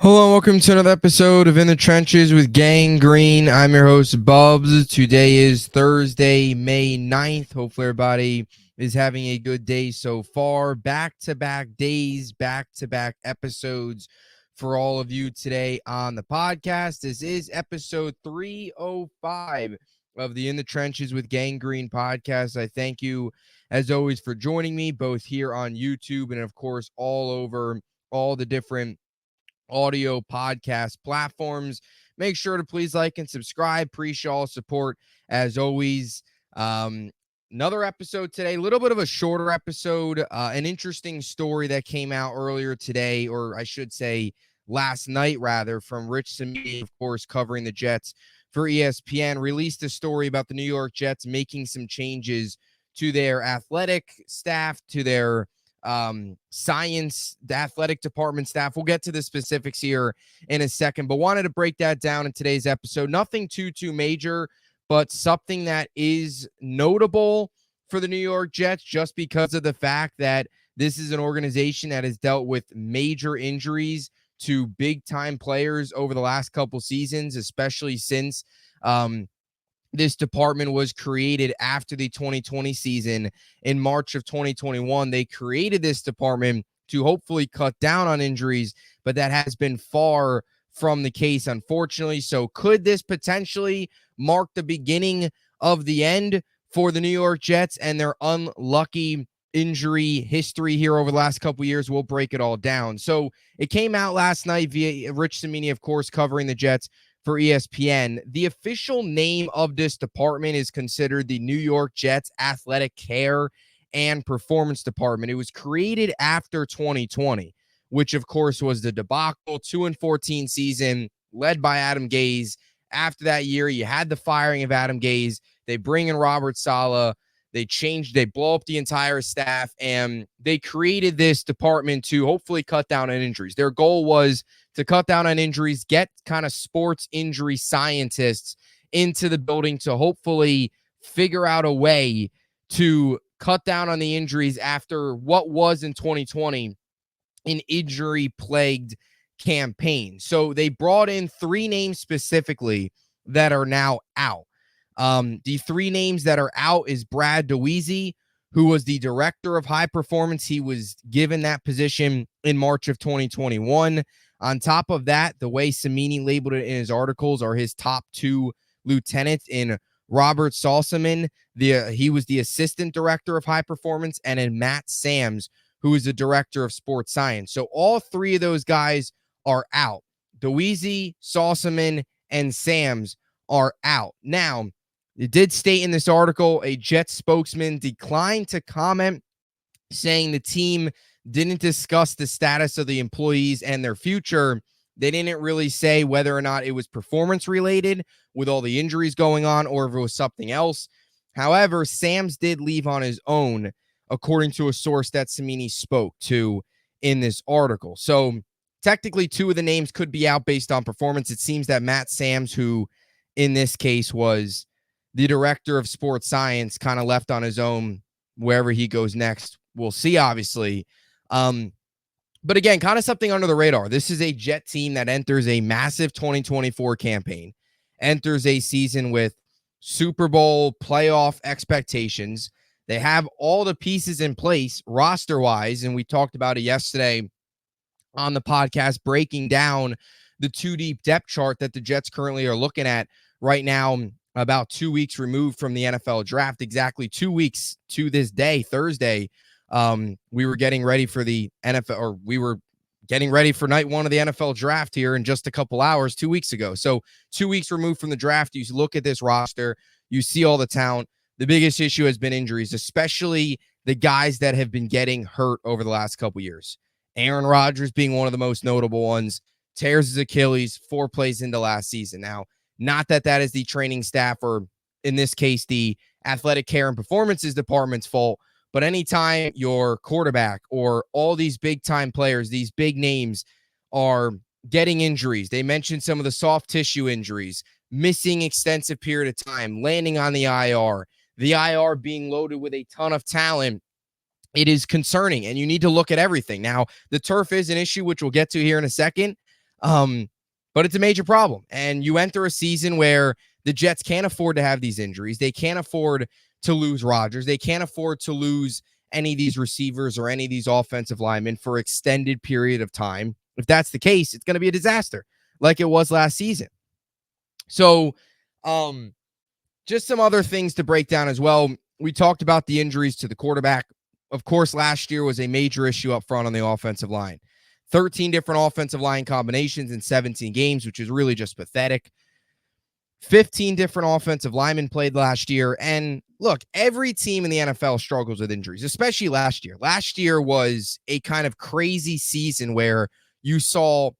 Hello and welcome to another episode of In the Trenches with Gang Green. I'm your host, Bubbs. Today is Thursday, May 9th. Hopefully everybody is having a good day so far. Back-to-back days, back-to-back episodes for all of you today on the podcast. This is episode 305 of the In the Trenches with Gang Green podcast. I thank you, as always, for joining me, both here on YouTube and, of course, all over all the different audio podcast platforms. Make sure to please like and subscribe. Appreciate all support as always. Another episode today, a little bit of a shorter episode, an interesting story that came out earlier today, or I should say last night rather, from Rich Samini, of course, covering the Jets for ESPN, released a story about the New York Jets making some changes to their athletic staff, to their science, the athletic department staff. We'll get to the specifics here in a second, but wanted to break that down in today's episode. Nothing too major, but something that is notable for the New York Jets just because of the fact that this is an organization that has dealt with major injuries to big time players over the last couple seasons, especially since this department was created after the 2020 season. In March of 2021, they created this department to hopefully cut down on injuries, but that has been far from the case, unfortunately. So could this potentially mark the beginning of the end for the New York Jets and their unlucky injury history here over the last couple of years? We'll break it all down. So it came out last night via Rich Samini, of course, covering the Jets for ESPN. The official name of this department is considered the New York Jets Athletic Care and Performance Department. It was created after 2020, which of course was the debacle 2-14 season led by Adam Gase. After that year, you had the firing of Adam Gase. They bring in Robert Saleh. They blow up the entire staff, and they created this department to hopefully cut down on injuries. Their goal was to cut down on injuries, get kind of sports injury scientists into the building to hopefully figure out a way to cut down on the injuries after what was in 2020 an injury-plagued campaign. So they brought in three names specifically that are now out. The three names that are out is Brad DeWeese, who was the director of high performance. He was given that position in March of 2021. On top of that, the way Samini labeled it in his articles are his top two lieutenants in Robert Saltzman. He was the assistant director of high performance, and in Matt Sams, who is the director of sports science. So all three of those guys are out. DeWeese, Saltzman, and Sams are out. Now, it did state in this article, a Jets spokesman declined to comment, saying the team didn't discuss the status of the employees and their future. They didn't really say whether or not it was performance related with all the injuries going on or if it was something else. However, Sams did leave on his own, according to a source that Samini spoke to in this article. So technically, two of the names could be out based on performance. It seems that Matt Sams, who in this case was the director of sports science, kind of left on his own wherever he goes next. We'll see, obviously. But again, kind of something under the radar. This is a Jet team that enters a massive 2024 campaign, enters a season with Super Bowl playoff expectations. They have all the pieces in place roster-wise, and we talked about it yesterday on the podcast, breaking down the two-deep depth chart that the Jets currently are looking at right now, about 2 weeks removed from the NFL draft, exactly 2 weeks to this day, Thursday. We were getting ready for the NFL, or we were getting ready for night one of the NFL draft here in just a couple hours 2 weeks ago. So 2 weeks removed from the draft, you look at this roster, you see all the talent. The biggest issue has been injuries, especially the guys that have been getting hurt over the last couple years. Aaron Rodgers being one of the most notable ones, tears his Achilles 4 plays into last season. Now, not that that is the training staff, or in this case, the athletic care and performances department's fault, but anytime your quarterback or all these big time players, these big names are getting injuries, they mentioned some of the soft tissue injuries, missing extensive period of time, landing on the IR being loaded with a ton of talent, it is concerning, and you need to look at everything. Now, the turf is an issue, which we'll get to here in a second. But it's a major problem. And you enter a season where the Jets can't afford to have these injuries. They can't afford to lose Rodgers. They can't afford to lose any of these receivers or any of these offensive linemen for extended period of time. If that's the case, it's going to be a disaster like it was last season. So, just some other things to break down as well. We talked about the injuries to the quarterback. Of course, last year was a major issue up front on the offensive line. 13 different offensive line combinations in 17 games, which is really just pathetic. 15 different offensive linemen played last year. And look, every team in the NFL struggles with injuries, especially last year. Last year was a kind of crazy season where you saw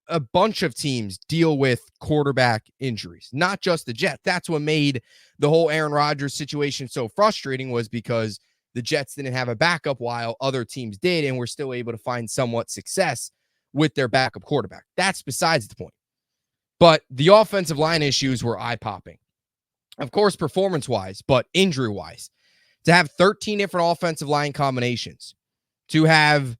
a bunch of teams deal with quarterback injuries, not just the Jets. That's what made the whole Aaron Rodgers situation so frustrating, was because the Jets didn't have a backup while other teams did, and were still able to find somewhat success with their backup quarterback. That's besides the point. But the offensive line issues were eye-popping. Of course, performance-wise, but injury-wise. To have 13 different offensive line combinations, to have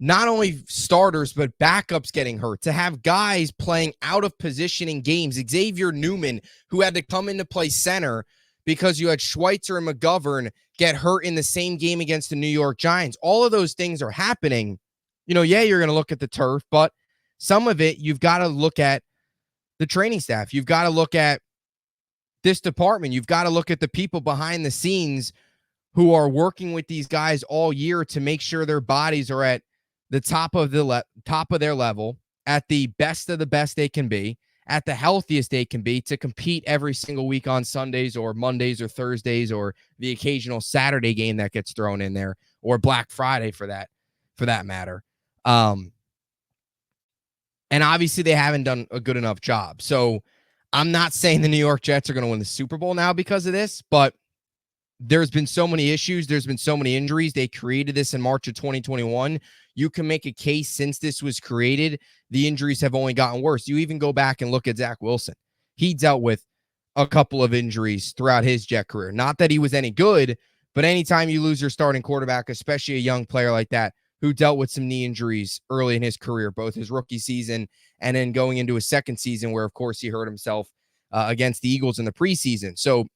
not only starters, but backups getting hurt, to have guys playing out of position in games. Xavier Newman, who had to come in to play center because you had Schweitzer and McGovern get hurt in the same game against the New York Giants. All of those things are happening. Yeah, you're going to look at the turf, but some of it, you've got to look at the training staff. You've got to look at this department. You've got to look at the people behind the scenes who are working with these guys all year to make sure their bodies are at the top of their level, at the best of the best they can be, at the healthiest they can be, to compete every single week on Sundays or Mondays or Thursdays, or the occasional Saturday game that gets thrown in there, or Black Friday for that matter. And obviously they haven't done a good enough job. So I'm not saying the New York Jets are going to win the Super Bowl now because of this, but there's been so many issues. There's been so many injuries. They created this in March of 2021. You can make a case since this was created, the injuries have only gotten worse. You even go back and look at Zach Wilson. He dealt with a couple of injuries throughout his Jet career. Not that he was any good, but anytime you lose your starting quarterback, especially a young player like that, who dealt with some knee injuries early in his career, both his rookie season and then going into his second season, where, of course, he hurt himself against the Eagles in the preseason. So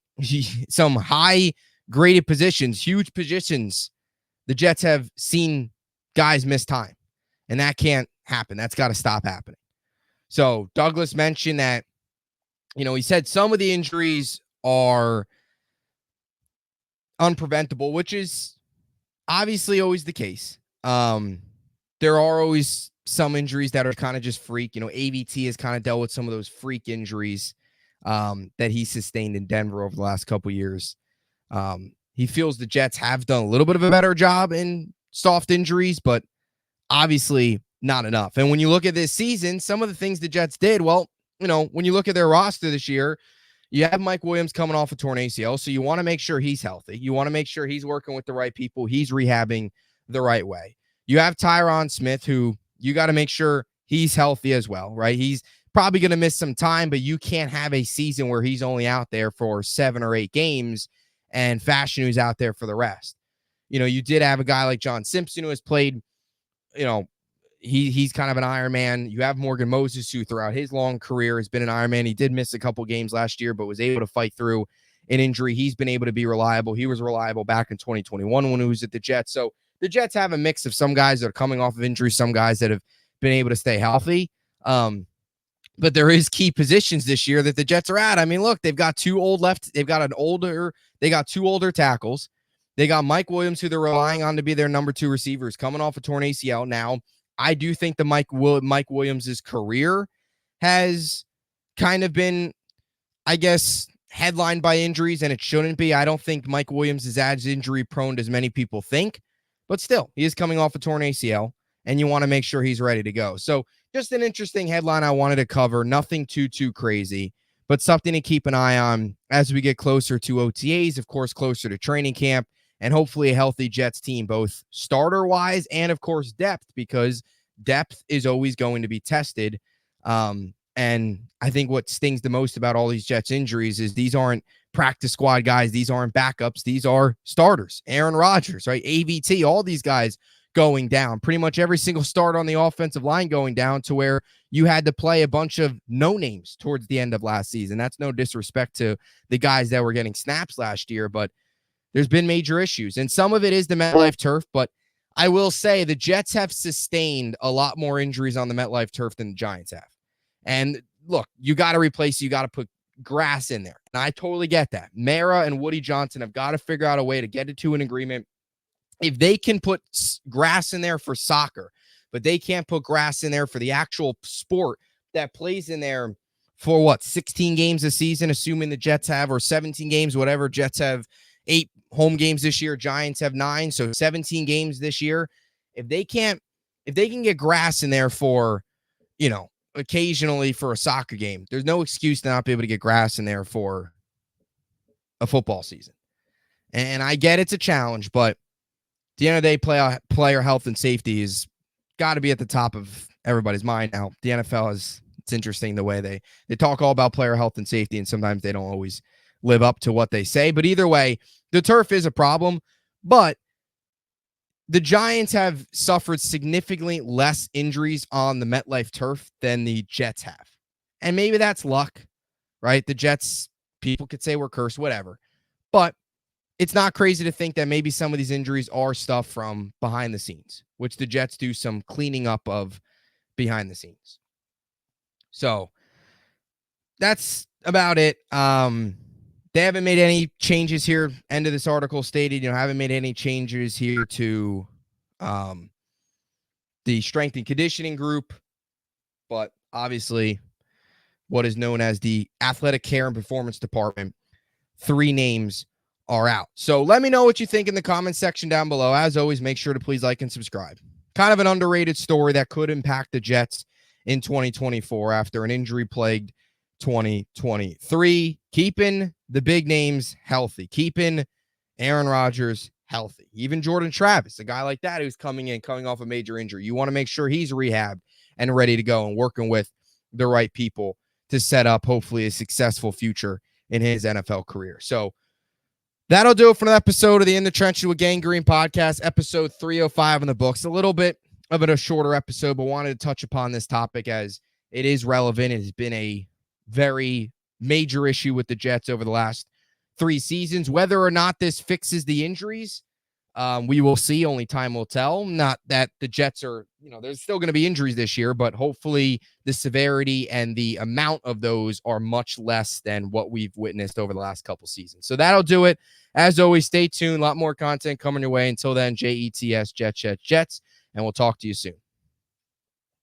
some high-graded positions, huge positions, the Jets have seen guys miss time, and that can't happen. That's got to stop happening. So Douglas mentioned that, he said some of the injuries are unpreventable, which is obviously always the case. There are always some injuries that are kind of just freak. AVT has kind of dealt with some of those freak injuries that he sustained in Denver over the last couple years. He feels the Jets have done a little bit of a better job in soft injuries, but obviously not enough. And when you look at this season, some of the things the Jets did, well, when you look at their roster this year, you have Mike Williams coming off a torn ACL, so you want to make sure he's healthy. You want to make sure he's working with the right people. He's rehabbing the right way. You have Tyron Smith, who you got to make sure he's healthy as well, right? He's probably going to miss some time, but you can't have a season where he's only out there for 7 or 8 games and Fashion out there for the rest. You did have a guy like John Simpson who has played, he's kind of an Iron Man. You have Morgan Moses, who throughout his long career has been an Iron Man. He did miss a couple games last year, but was able to fight through an injury. He's been able to be reliable. He was reliable back in 2021 when he was at the Jets. So the Jets have a mix of some guys that are coming off of injury, some guys that have been able to stay healthy. But there is key positions this year that the Jets are at. I mean, look, they've got 2 older tackles. They got Mike Williams, who they're relying on to be their number 2 receivers, coming off a torn ACL. Now, I do think the Mike Williams' career has kind of been, I guess, headlined by injuries, and it shouldn't be. I don't think Mike Williams is as injury prone as many people think, but still, he is coming off a torn ACL, and you want to make sure he's ready to go. So just an interesting headline I wanted to cover. Nothing too crazy, but something to keep an eye on as we get closer to OTAs, of course, closer to training camp, and hopefully a healthy Jets team, both starter-wise and, of course, depth, because depth is always going to be tested. And I think what stings the most about all these Jets injuries is these aren't practice squad guys. These aren't backups. These are starters. Aaron Rodgers, right? AVT, all these guys going down. Pretty much every single start on the offensive line going down to where you had to play a bunch of no names towards the end of last season. That's no disrespect to the guys that were getting snaps last year, but there's been major issues. And some of it is the MetLife turf, but I will say the Jets have sustained a lot more injuries on the MetLife turf than the Giants have. And look, you got to replace, you got to put grass in there. And I totally get that. Mara and Woody Johnson have got to figure out a way to get it to an agreement. If they can put grass in there for soccer, but they can't put grass in there for the actual sport that plays in there for what, 16 games a season, assuming the Jets have, or 17 games, whatever. Jets have 8 home games this year. Giants have 9, so 17 games this year. If they can get grass in there for, occasionally for a soccer game, there's no excuse to not be able to get grass in there for a football season. And I get it's a challenge, but at the end of the day, player health and safety has got to be at the top of everybody's mind now. The NFL it's interesting the way they talk all about player health and safety, and sometimes they don't always live up to what they say. But either way, the turf is a problem, but the Giants have suffered significantly less injuries on the MetLife turf than the Jets have. And maybe that's luck, right? The Jets, people could say we're cursed, whatever. But it's not crazy to think that maybe some of these injuries are stuff from behind the scenes, which the Jets do some cleaning up of behind the scenes. So that's about it. They haven't made any changes here. End of this article stated, haven't made any changes here to the strength and conditioning group. But obviously, what is known as the athletic care and performance department, 3 names are out. So let me know what you think in the comment section down below. As always, make sure to please like and subscribe. Kind of an underrated story that could impact the Jets in 2024 after an injury-plagued 2023, keeping the big names healthy, keeping Aaron Rodgers healthy, even Jordan Travis, a guy like that who's coming off a major injury. You want to make sure he's rehabbed and ready to go and working with the right people to set up hopefully a successful future in his NFL career. So that'll do it for an episode of the In the Trenches with Gang Green podcast, episode 305 in the books. A little bit of a shorter episode, but wanted to touch upon this topic as it is relevant. It has been a very major issue with the Jets over the last 3 seasons. Whether or not this fixes the injuries, we will see. Only time will tell. Not that the Jets are, there's still going to be injuries this year, but hopefully the severity and the amount of those are much less than what we've witnessed over the last couple seasons. So that'll do it. As always, stay tuned. A lot more content coming your way. Until then, Jets, Jets, and we'll talk to you soon.